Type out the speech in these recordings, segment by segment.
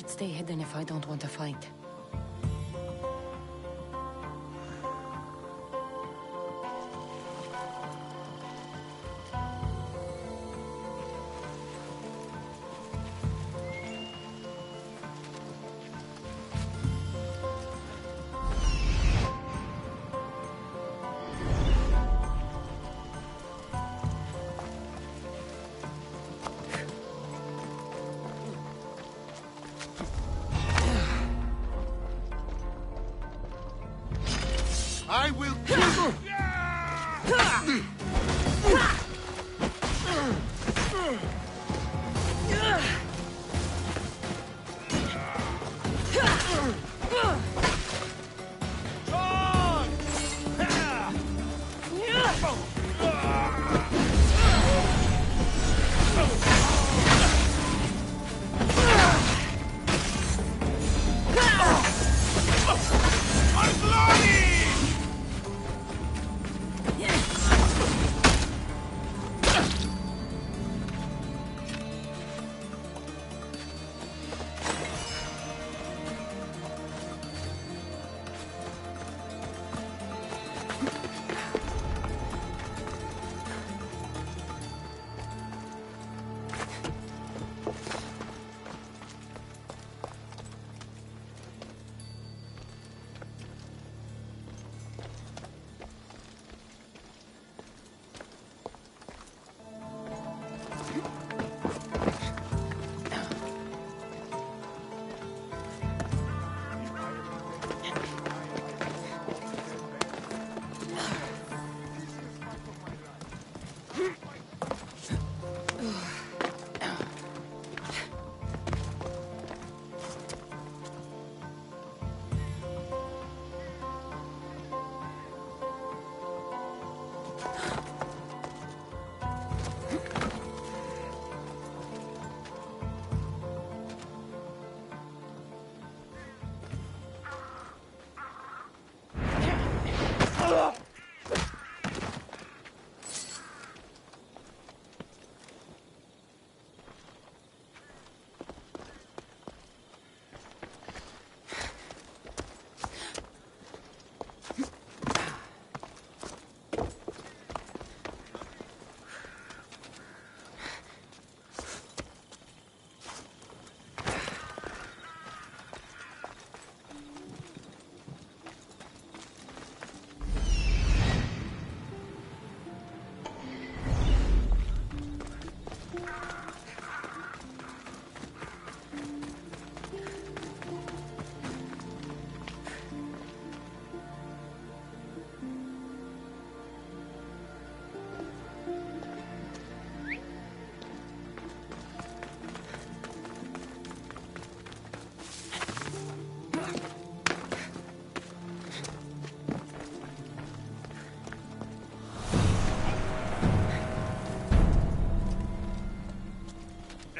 best stay hidden if I don't want to fight. I will kill you!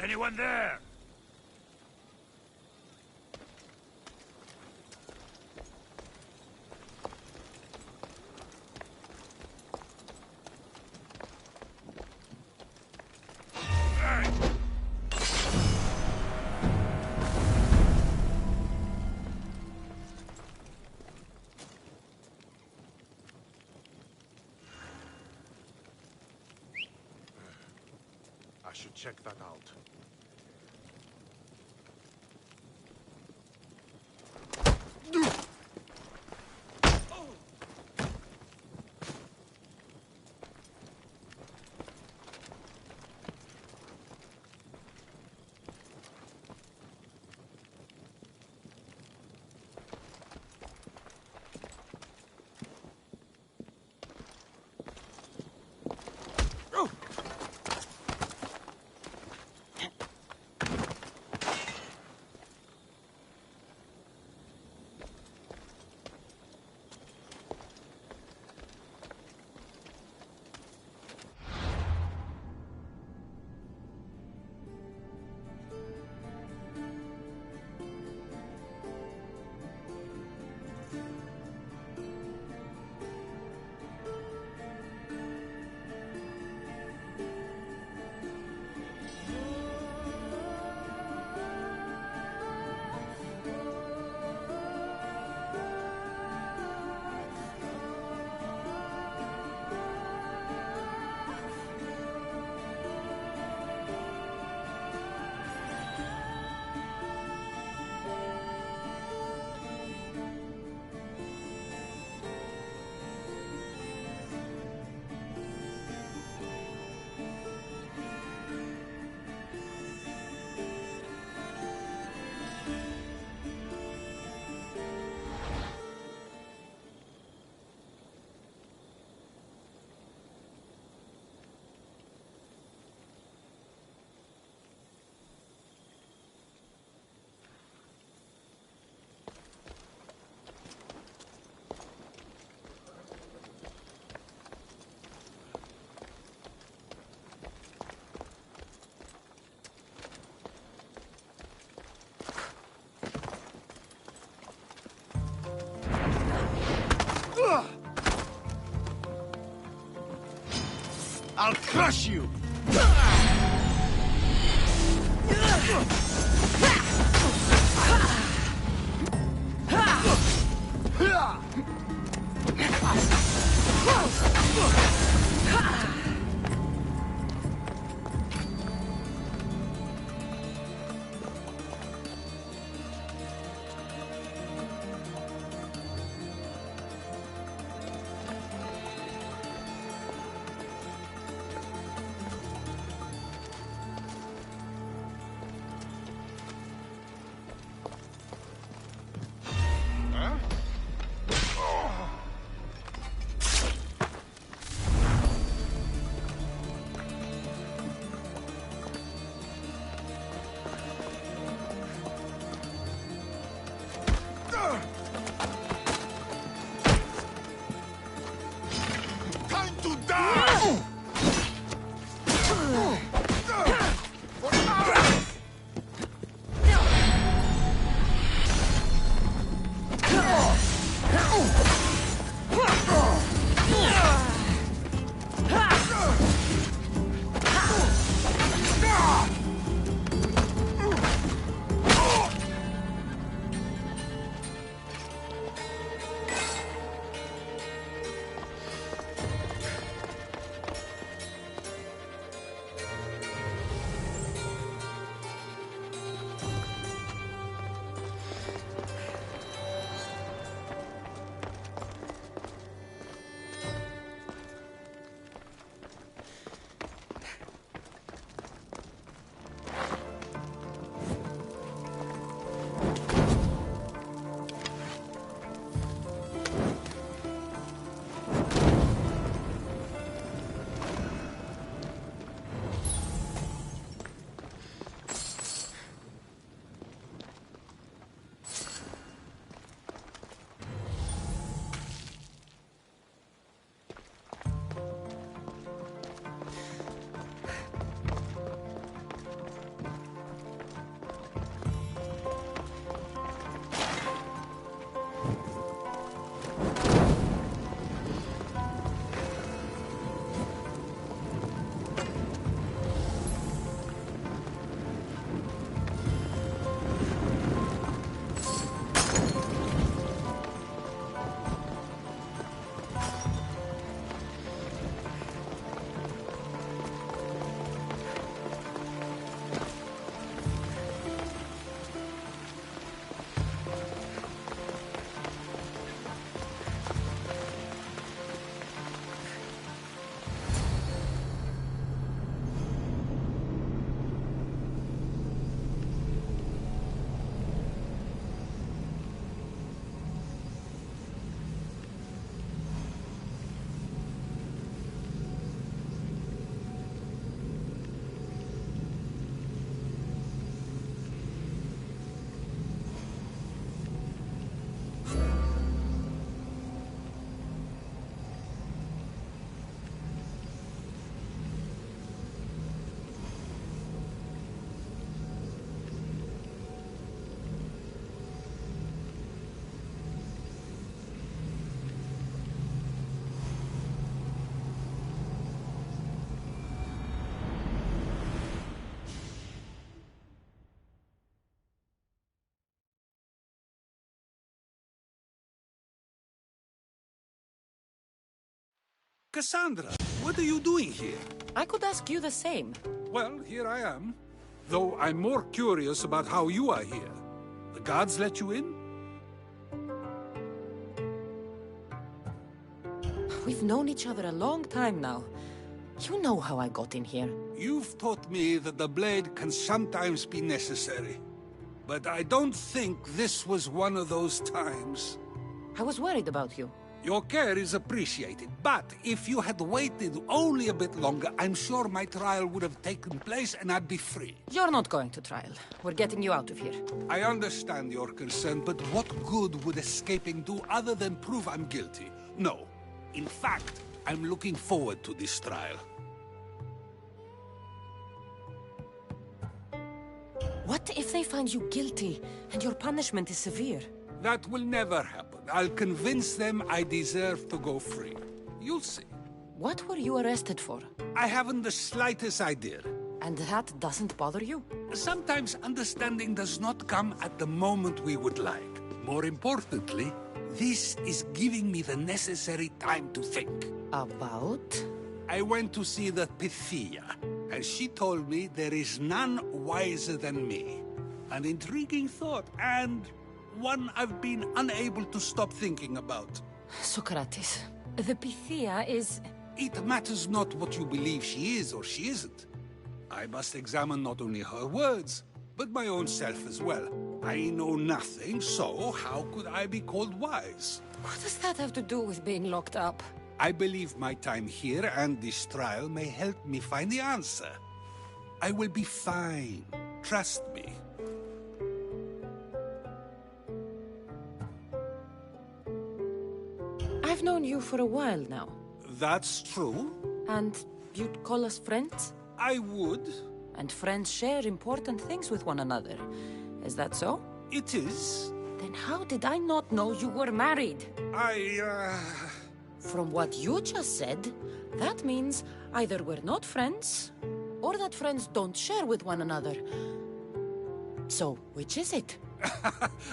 Anyone there? I should check that out. I'll crush you! Time to die! Cassandra, what are you doing here? I could ask you the same. Well, here I am. Though I'm more curious about how you are here. The guards let you in? We've known each other a long time now. You know how I got in here. You've taught me that the blade can sometimes be necessary. But I don't think this was one of those times. I was worried about you. Your care is appreciated, but if you had waited only a bit longer, I'm sure my trial would have taken place and I'd be free. You're not going to trial. We're getting you out of here. I understand your concern, but what good would escaping do other than prove I'm guilty? No. In fact, I'm looking forward to this trial. What if they find you guilty and your punishment is severe? That will never happen. I'll convince them I deserve to go free. You'll see. What were you arrested for? I haven't the slightest idea. And that doesn't bother you? Sometimes understanding does not come at the moment we would like. More importantly, this is giving me the necessary time to think. About? I went to see the Pythia, and she told me there is none wiser than me. An intriguing thought, and one I've been unable to stop thinking about. Socrates, the Pythia is... It matters not what you believe she is or she isn't. I must examine not only her words, but my own self as well. I know nothing, so how could I be called wise? What does that have to do with being locked up? I believe my time here and this trial may help me find the answer. I will be fine. Trust me. I've known you for a while now. That's true. And you'd call us friends? I would. And friends share important things with one another. Is that so? It is. Then how did I not know you were married? From what you just said, that means either we're not friends, or that friends don't share with one another. So, which is it?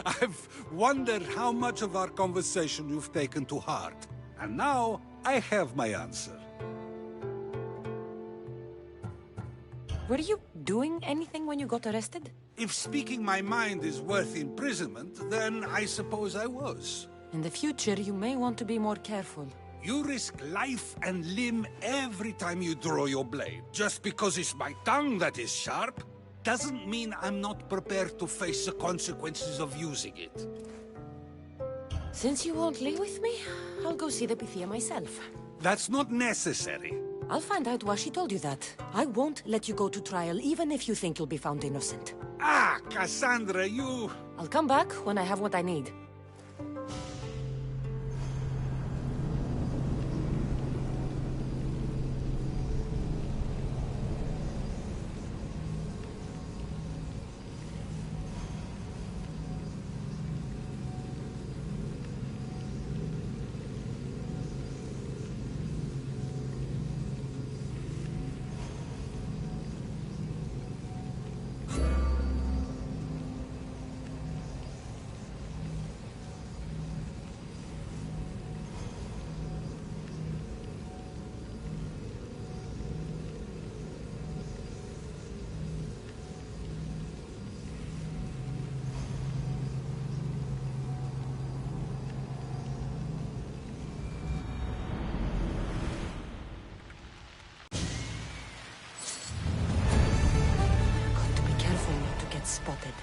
I've wondered how much of our conversation you've taken to heart. And now, I have my answer. Were you doing anything when you got arrested? If speaking my mind is worth imprisonment, then I suppose I was. In the future, you may want to be more careful. You risk life and limb every time you draw your blade. Just because it's my tongue that is sharp, doesn't mean I'm not prepared to face the consequences of using it. Since you won't leave with me, I'll go see the Pythia myself. That's not necessary. I'll find out why she told you that. I won't let you go to trial, even if you think you'll be found innocent. Ah, Cassandra, you... I'll come back when I have what I need. Spotted.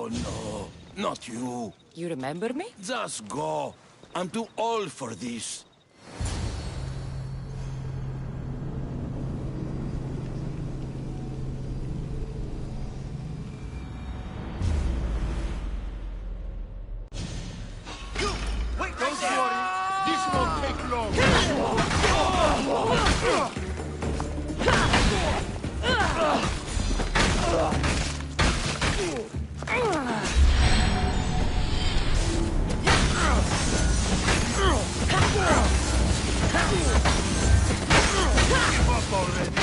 Oh no, not you. You remember me? Just go. I'm too old for this. Wait, don't worry. This won't take long. Give up already.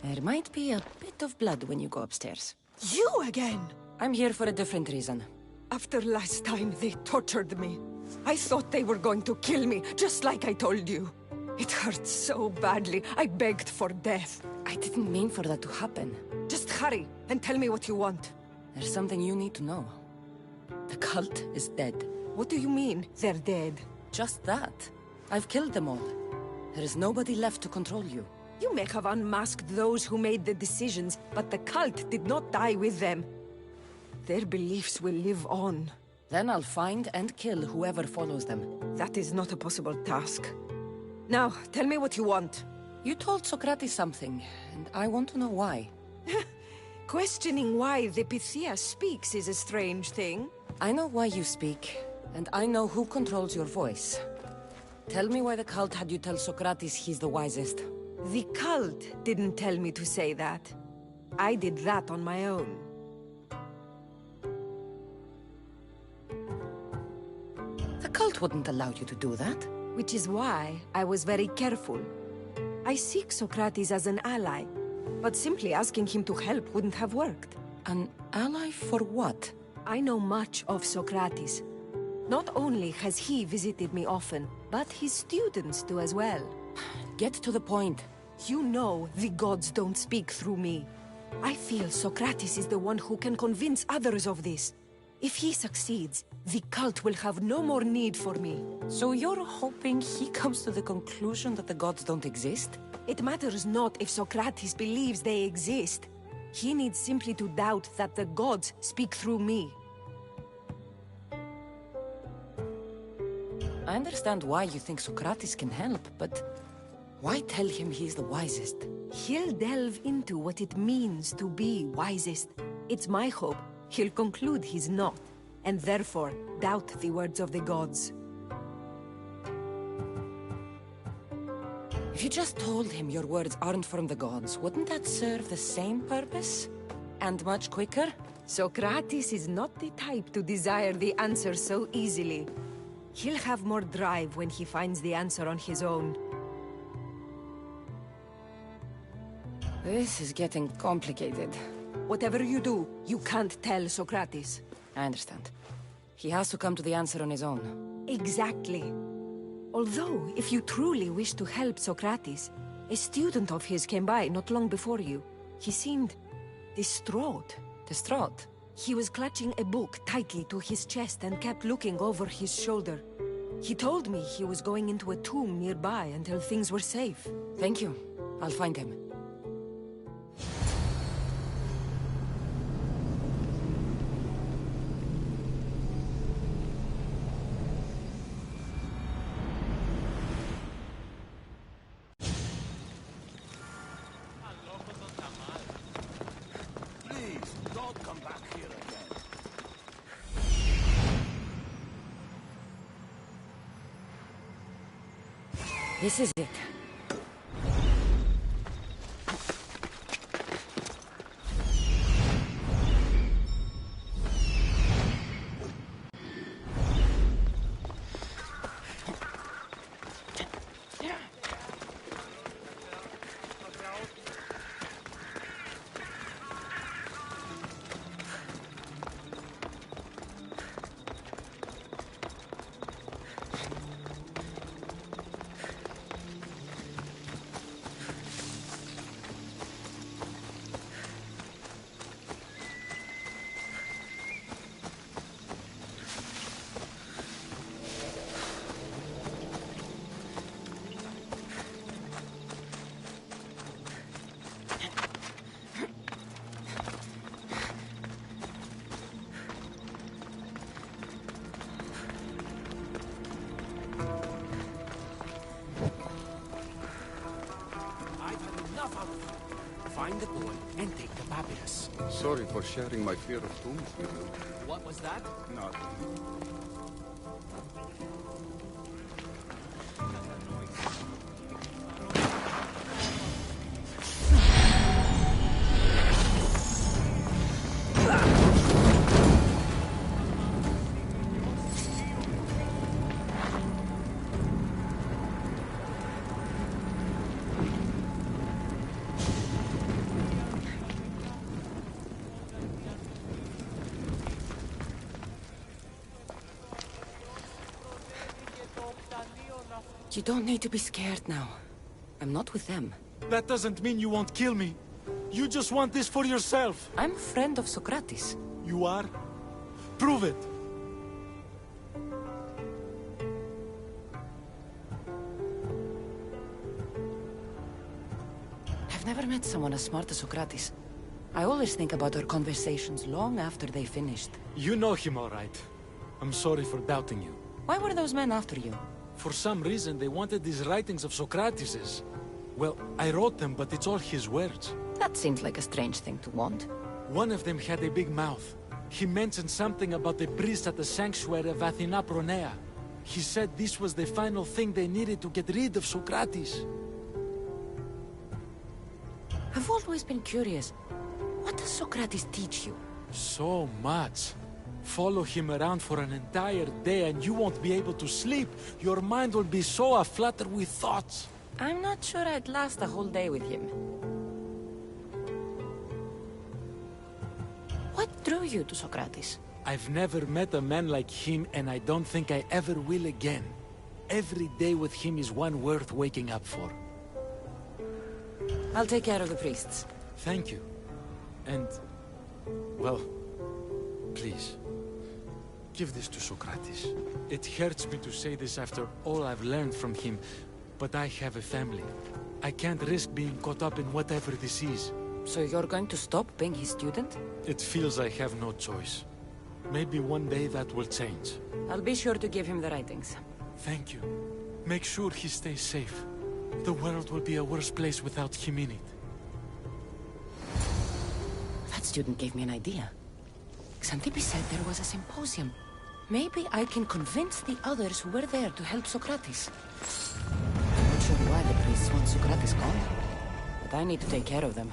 There might be a bit of blood when you go upstairs. You again? I'm here for a different reason. After last time, they tortured me. I thought they were going to kill me, just like I told you. It hurt so badly, I begged for death. I didn't mean for that to happen. Just hurry, and tell me what you want. There's something you need to know. The cult is dead. What do you mean, they're dead? Just that. I've killed them all. There is nobody left to control you. You may have unmasked those who made the decisions, but the cult did not die with them. Their beliefs will live on. Then I'll find and kill whoever follows them. That is not a possible task. Now, tell me what you want. You told Socrates something, and I want to know why. Questioning why the Pythia speaks is a strange thing. I know why you speak, and I know who controls your voice. Tell me why the cult had you tell Socrates he's the wisest. The cult didn't tell me to say that. I did that on my own. The cult wouldn't allow you to do that. Which is why I was very careful. I seek Socrates as an ally, but simply asking him to help wouldn't have worked. An ally for what? I know much of Socrates. Not only has he visited me often, but his students do as well. Get to the point. You know the gods don't speak through me. I feel Socrates is the one who can convince others of this. If he succeeds, the cult will have no more need for me. So you're hoping he comes to the conclusion that the gods don't exist? It matters not if Socrates believes they exist. He needs simply to doubt that the gods speak through me. I understand why you think Socrates can help, but why tell him he's the wisest? He'll delve into what it means to be wisest. It's my hope he'll conclude he's not, and therefore doubt the words of the gods. If you just told him your words aren't from the gods, wouldn't that serve the same purpose? And much quicker? Socrates is not the type to desire the answer so easily. He'll have more drive when he finds the answer on his own. This is getting complicated. Whatever you do, you can't tell Socrates. I understand. He has to come to the answer on his own. Exactly. Although, if you truly wish to help Socrates, a student of his came by not long before you. He seemed distraught. Distraught? He was clutching a book tightly to his chest and kept looking over his shoulder. He told me he was going into a tomb nearby until things were safe. Thank you. I'll find him. This is it. Find the boy and take the papyrus. Sorry for sharing my fear of tombs with you. What was that? Nothing. You don't need to be scared now. I'm not with them. That doesn't mean you won't kill me. You just want this for yourself. I'm a friend of Socrates. You are? Prove it. I've never met someone as smart as Socrates. I always think about our conversations long after they finished. You know him all right. I'm sorry for doubting you. Why were those men after you? For some reason, they wanted these writings of Socrates's. Well, I wrote them, but it's all his words. That seems like a strange thing to want. One of them had a big mouth. He mentioned something about the priest at the sanctuary of Athena Pronea. He said this was the final thing they needed to get rid of Socrates. I've always been curious. What does Socrates teach you? So much. Follow him around for an entire day and you won't be able to sleep. Your mind will be so aflutter with thoughts. I'm not sure I'd last a whole day with him. What drew you to Socrates? I've never met a man like him and I don't think I ever will again. Every day with him is one worth waking up for. I'll take care of the priests. Thank you. And, well, please. Give this to Socrates. It hurts me to say this after all I've learned from him, but I have a family. I can't risk being caught up in whatever this is. So you're going to stop being his student? It feels I have no choice. Maybe one day that will change. I'll be sure to give him the writings. Thank you. Make sure he stays safe. The world will be a worse place without him in it. That student gave me an idea. Xantippe said there was a symposium. Maybe I can convince the others who were there to help Socrates. I'm not sure why the priests want Socrates gone, but I need to take care of them.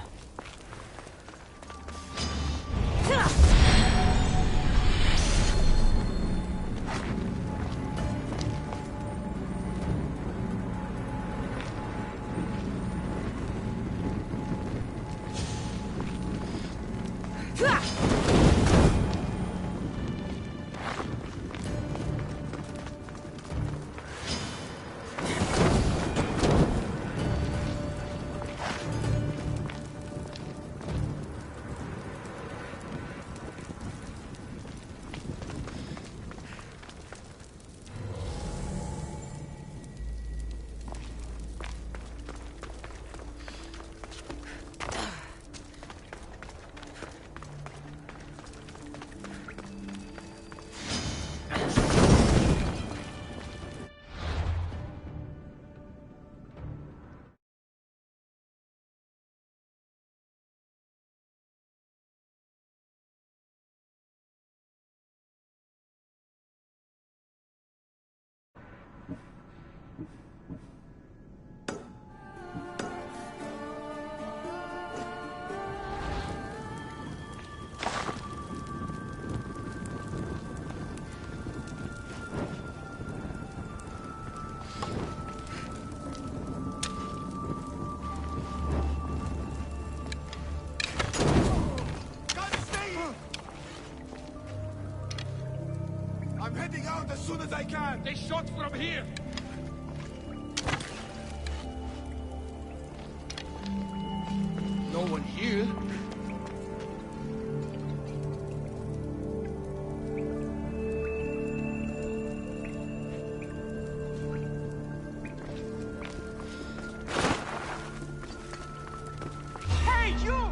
getting out as soon as I can! They shot from here! No one here? Hey, you!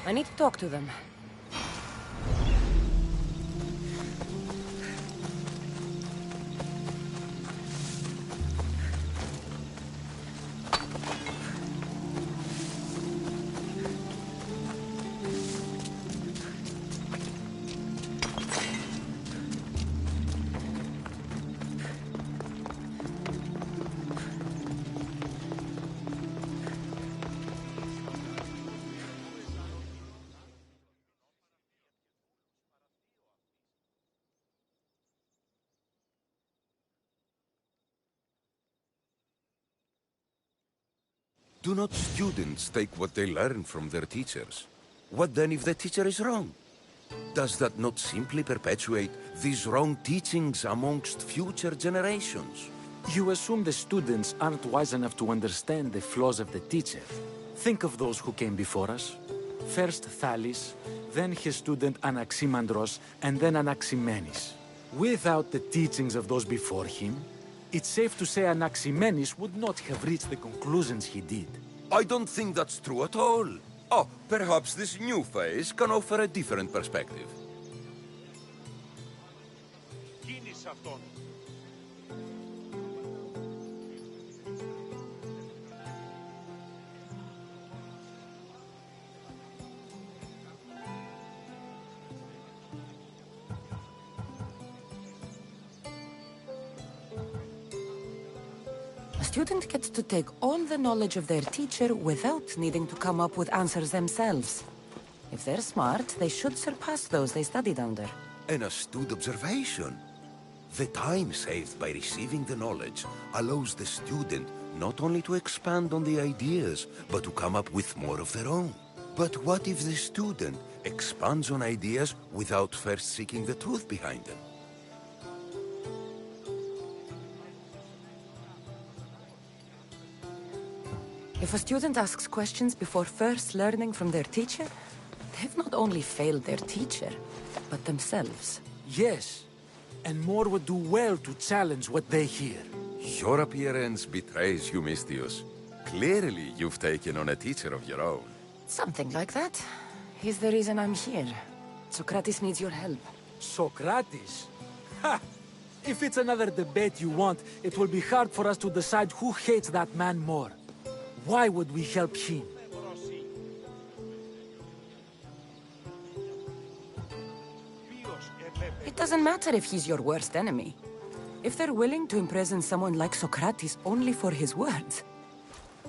I need to talk to them. Do not students take what they learn from their teachers? What then if the teacher is wrong? Does that not simply perpetuate these wrong teachings amongst future generations? You assume the students aren't wise enough to understand the flaws of the teacher. Think of those who came before us. First Thales, then his student Anaximandros, and then Anaximenes. Without the teachings of those before him, it's safe to say Anaximenes would not have reached the conclusions he did. I don't think that's true at all. Oh, perhaps this new phase can offer a different perspective. Κίνησε αυτόν. A student gets to take all the knowledge of their teacher without needing to come up with answers themselves. If they're smart, they should surpass those they studied under. An astute observation. The time saved by receiving the knowledge allows the student not only to expand on the ideas, but to come up with more of their own. But what if the student expands on ideas without first seeking the truth behind them? If a student asks questions before first learning from their teacher, They've not only failed their teacher, but themselves. Yes, and more would do well to challenge what they hear. Your appearance betrays you, Mistius. Clearly, you've taken on a teacher of your own. Something like that. He's the reason I'm here. Socrates needs your help. Socrates? Ha! If it's another debate you want, it will be hard for us to decide who hates that man more. Why would we help him? It doesn't matter if he's your worst enemy. If they're willing to imprison someone like Socrates only for his words,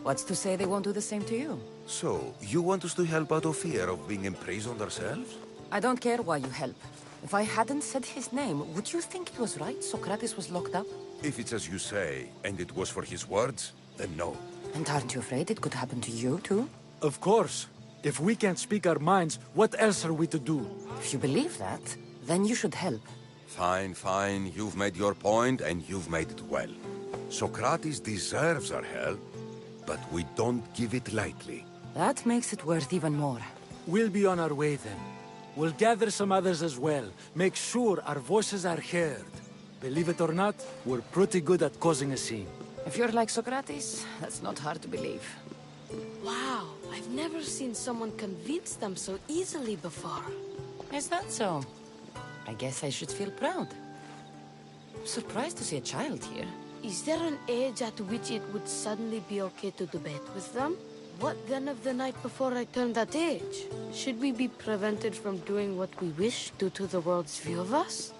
what's to say they won't do the same to you? So, you want us to help out of fear of being imprisoned ourselves? I don't care why you help. If I hadn't said his name, would you think it was right Socrates was locked up? If it's as you say, and it was for his words, then no. And aren't you afraid it could happen to you, too? Of course. If we can't speak our minds, what else are we to do? If you believe that, then you should help. Fine, fine. You've made your point, and you've made it well. Socrates deserves our help, but we don't give it lightly. That makes it worth even more. We'll be on our way then. We'll gather some others as well. Make sure our voices are heard. Believe it or not, we're pretty good at causing a scene. If you're like Socrates, that's not hard to believe. Wow, I've never seen someone convince them so easily before. Is that so? I guess I should feel proud. I'm surprised to see a child here. Is there an age at which it would suddenly be okay to debate with them? What then of the night before I turned that age? Should we be prevented from doing what we wish due to the world's view of us?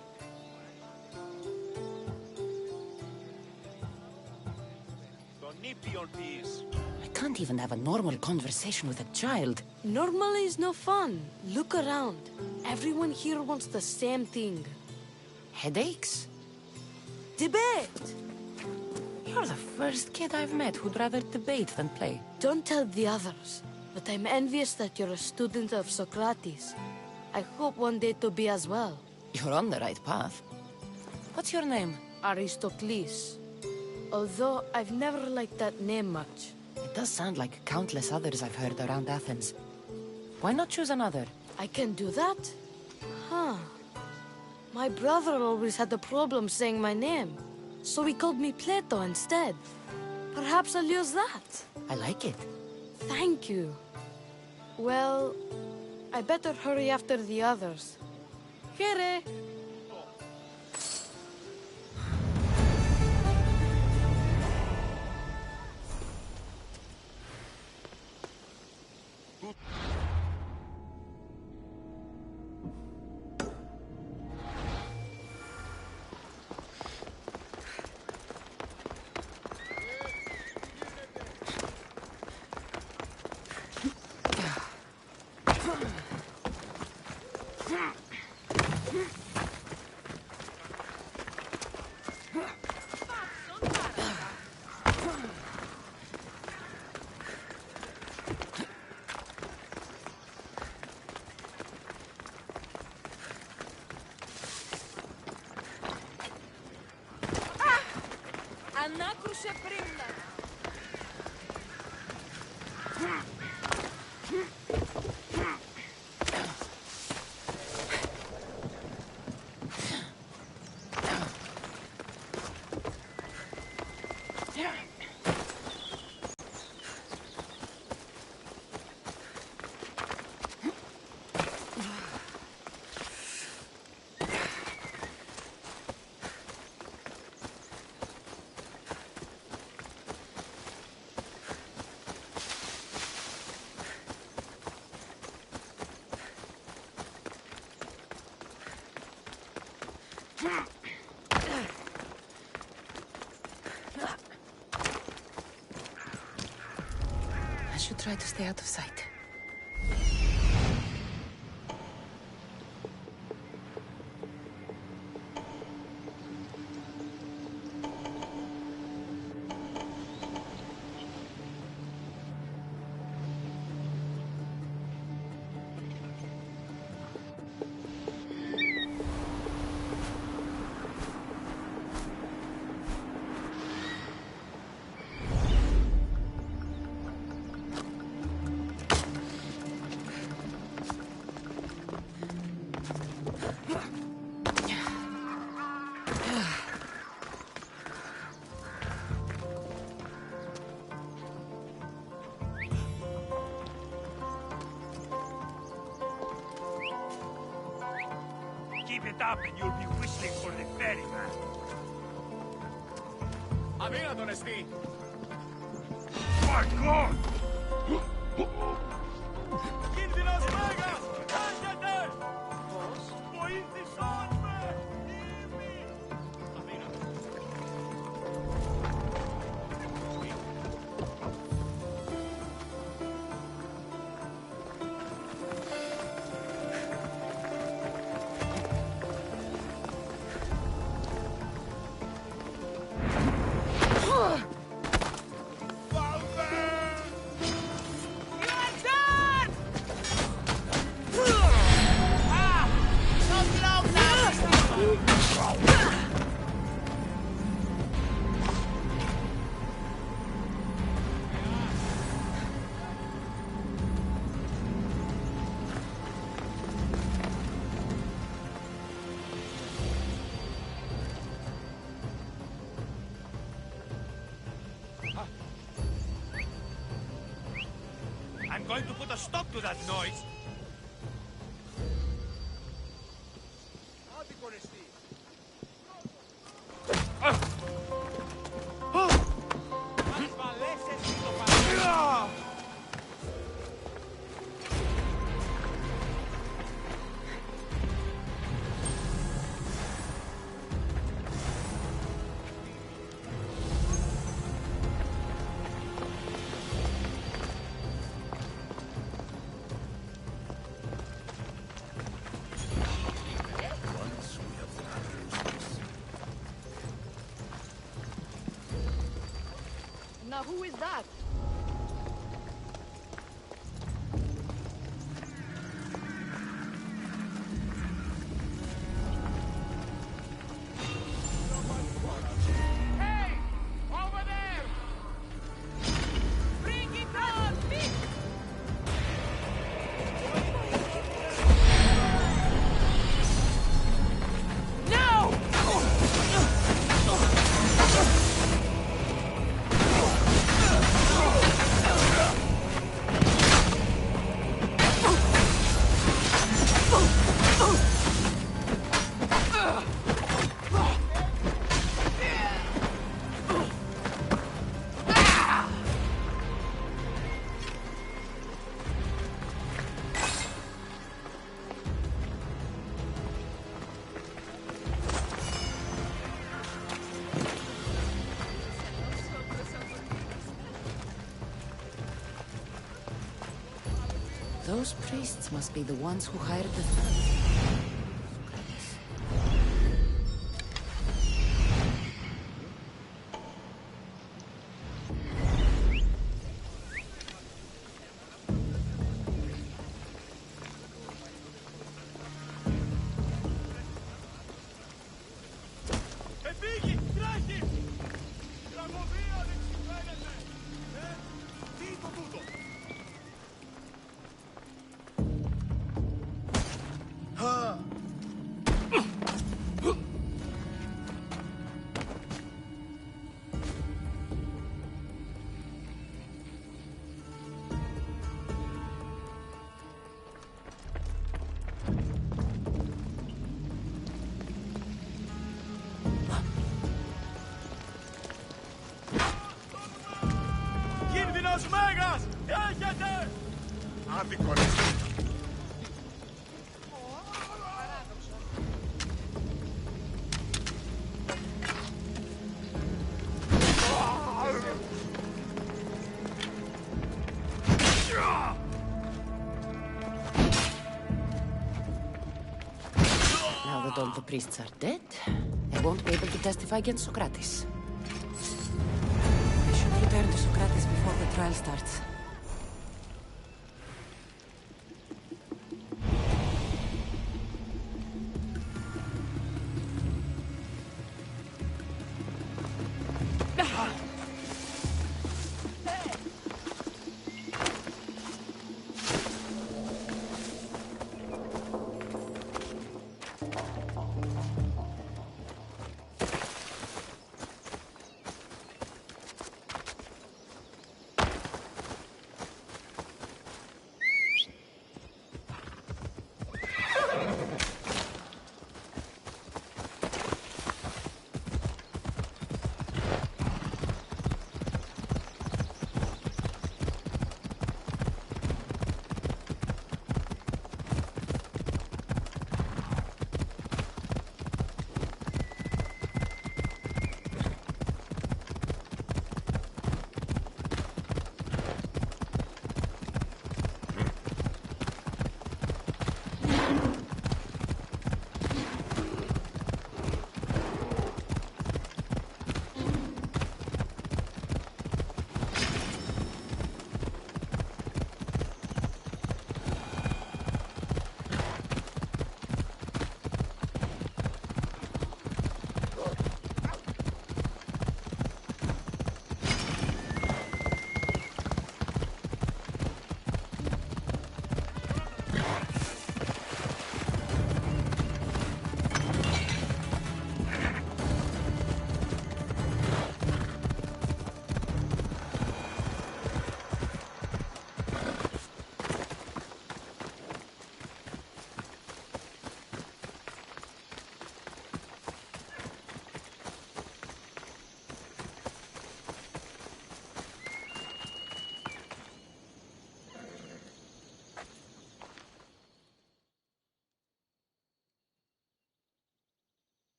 I can't even have a normal conversation with a child. Normal is no fun. Look around. Everyone here wants the same thing. Headaches? Debate! You're the first kid I've met who'd rather debate than play. Don't tell the others, but I'm envious that you're a student of Socrates. I hope one day to be as well. You're on the right path. What's your name? Aristocles. Although I've never liked that name much. It does sound like countless others I've heard around Athens. Why not choose another? I can do that? Huh. My brother always had a problem saying my name, so he called me Plato instead. Perhaps I'll use that. I like it. Thank you. Well, I better hurry after the others. Here. Ανάκρουσε πρίμνα. I should try to stay out of sight. Keep it up and you'll be whistling for the ferryman. Avila, Odyssey! My God! I'm going to put a stop to that noise. Now who is that? Hey! Over there! Bring it on! Quick! Those priests must be the ones who hired the thugs. Κίνδυνος μέγας! Έχετε! Άδικο. Now that all the priests are dead, I won't be able to testify against Socrates. I should return to Socrates before the trial starts.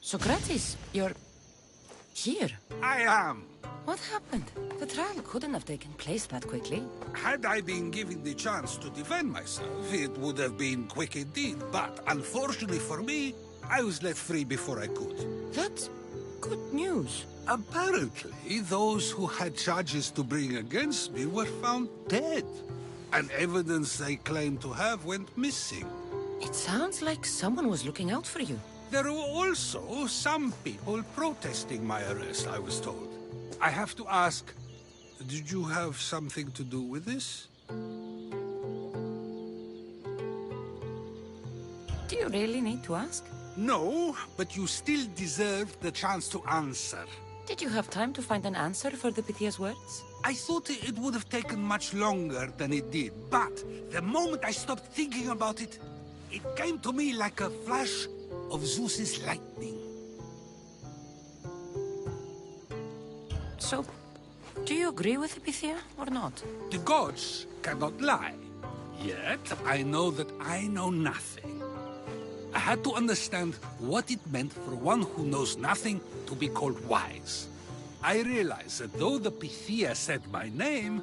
Socrates, you're here. I am. What happened? The trial couldn't have taken place that quickly. Had I been given the chance to defend myself, it would have been quick indeed. But unfortunately for me, I was let free before I could. That's good news. Apparently, those who had charges to bring against me were found dead. And evidence they claimed to have went missing. It sounds like someone was looking out for you. There were also some people protesting my arrest, I was told. I have to ask, did you have something to do with this? Do you really need to ask? No, but you still deserve the chance to answer. Did you have time to find an answer for the Pythia's words? I thought it would have taken much longer than it did, but the moment I stopped thinking about it, it came to me like a flash of Zeus's lightning. So, do you agree with Pythia or not? The gods cannot lie. Yet, I know that I know nothing. I had to understand what it meant for one who knows nothing to be called wise. I realized that though the Pythia said my name,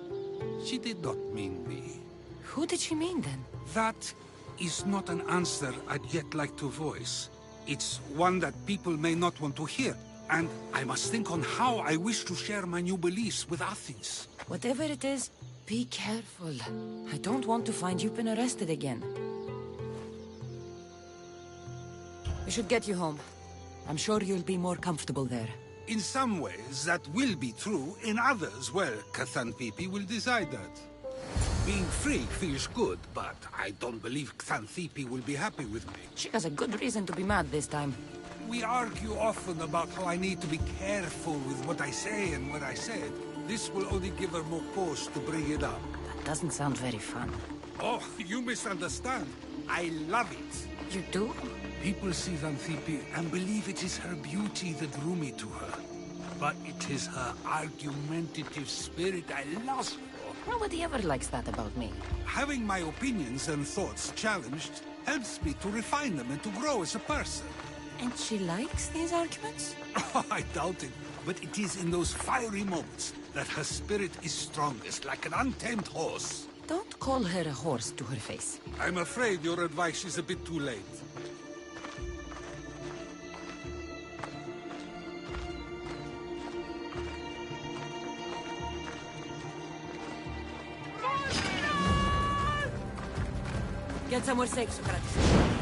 she did not mean me. Who did she mean then? That is not an answer I'd yet like to voice. It's one that people may not want to hear, and I must think on how I wish to share my new beliefs with Athens. Whatever it is, be careful. I don't want to find you've been arrested again. We should get you home. I'm sure you'll be more comfortable there. In some ways, that will be true. In others, well, Xanthippe will decide that. Being free feels good, but I don't believe Xanthippe will be happy with me. She has a good reason to be mad this time. We argue often about how I need to be careful with what I say and what I said. This will only give her more cause to bring it up. That doesn't sound very fun. Oh, you misunderstand. I love it. You do? People see Xanthippe and believe it is her beauty that drew me to her. But it is her argumentative spirit I lust for. Nobody ever likes that about me. Having my opinions and thoughts challenged helps me to refine them and to grow as a person. And she likes these arguments? Oh, I doubt it. But it is in those fiery moments that her spirit is strongest, like an untamed horse. Don't call her a horse to her face. I'm afraid your advice is a bit too late. Get somewhere safe, Socrates.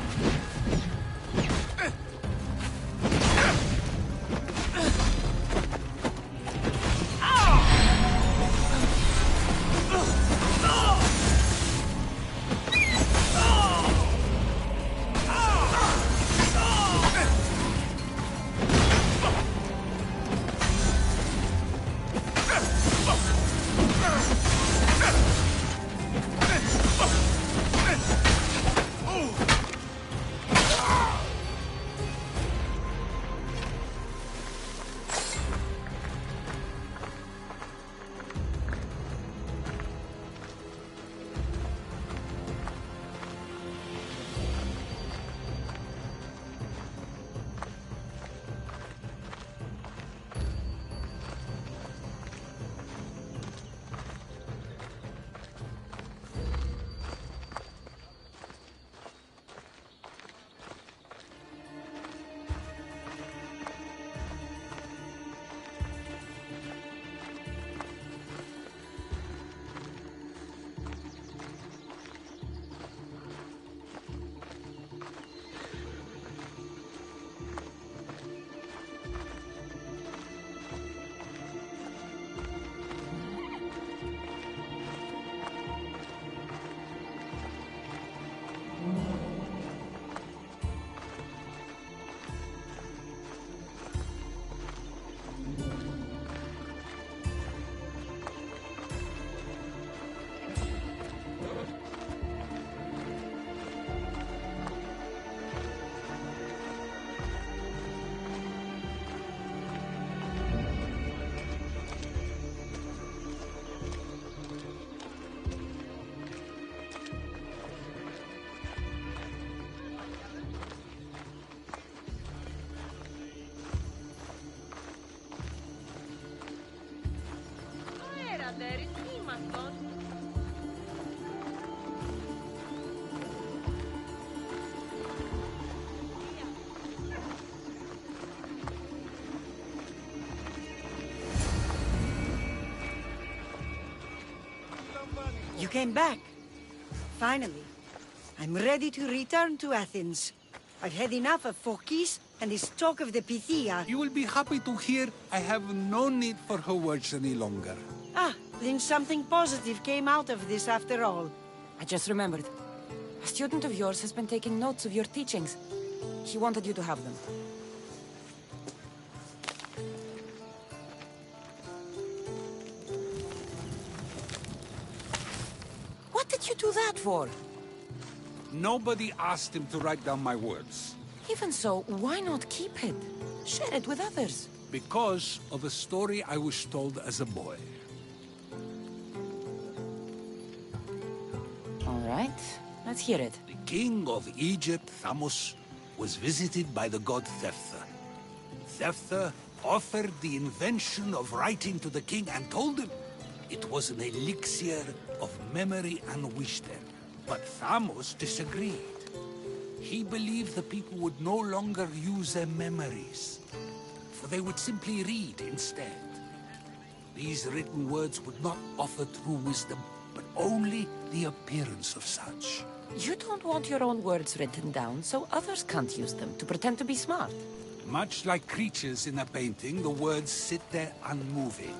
You came back. Finally. I'm ready to return to Athens. I've had enough of Phokis and this talk of the Pythia. You will be happy to hear I have no need for her words any longer. Ah, then something positive came out of this after all. I just remembered. A student of yours has been taking notes of your teachings. He wanted you to have them. What did you do that for? Nobody asked him to write down my words. Even so, why not keep it? Share it with others. Because of a story I was told as a boy. All right, let's hear it. The king of Egypt, Thamos, was visited by the god Thephtha. Thephtha offered the invention of writing to the king and told him it was an elixir of memory and wisdom. But Thamos disagreed. He believed the people would no longer use their memories, for they would simply read instead. These written words would not offer true wisdom, but only the appearance of such. You don't want your own words written down, so others can't use them to pretend to be smart. Much like creatures in a painting, the words sit there unmoving.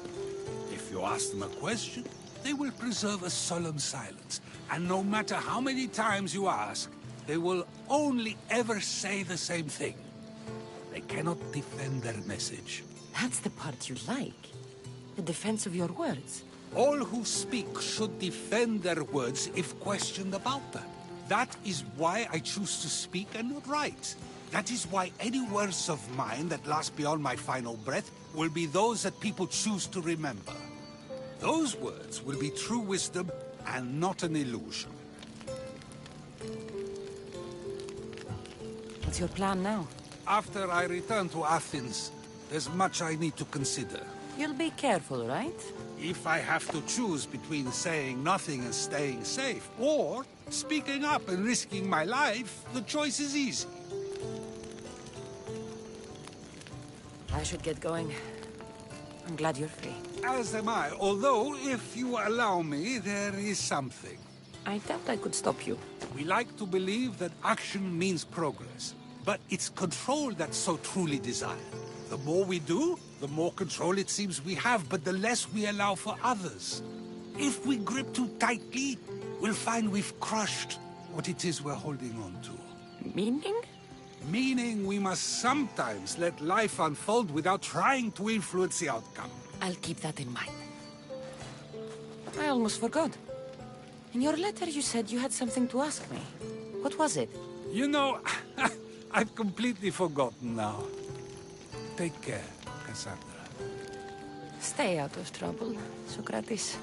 If you ask them a question, they will preserve a solemn silence. And no matter how many times you ask, they will only ever say the same thing. They cannot defend their message. That's the part you like. The defense of your words. All who speak should defend their words if questioned about them. That is why I choose to speak and not write. That is why any words of mine that last beyond my final breath will be those that people choose to remember. Those words will be true wisdom and not an illusion. What's your plan now? After I return to Athens, there's much I need to consider. You'll be careful, right? If I have to choose between saying nothing and staying safe, or speaking up and risking my life, the choice is easy. I should get going. I'm glad you're free. As am I, although, if you allow me, there is something. I doubt I could stop you. We like to believe that action means progress, but it's control that's so truly desired. The more we do, the more control it seems we have, but the less we allow for others. If we grip too tightly, we'll find we've crushed what it is we're holding on to. Meaning? Meaning we must sometimes let life unfold without trying to influence the outcome. I'll keep that in mind. I almost forgot. In your letter you said you had something to ask me. What was it? You know, I've completely forgotten now. Take care, Cassandra. Stay out of trouble, Socrates.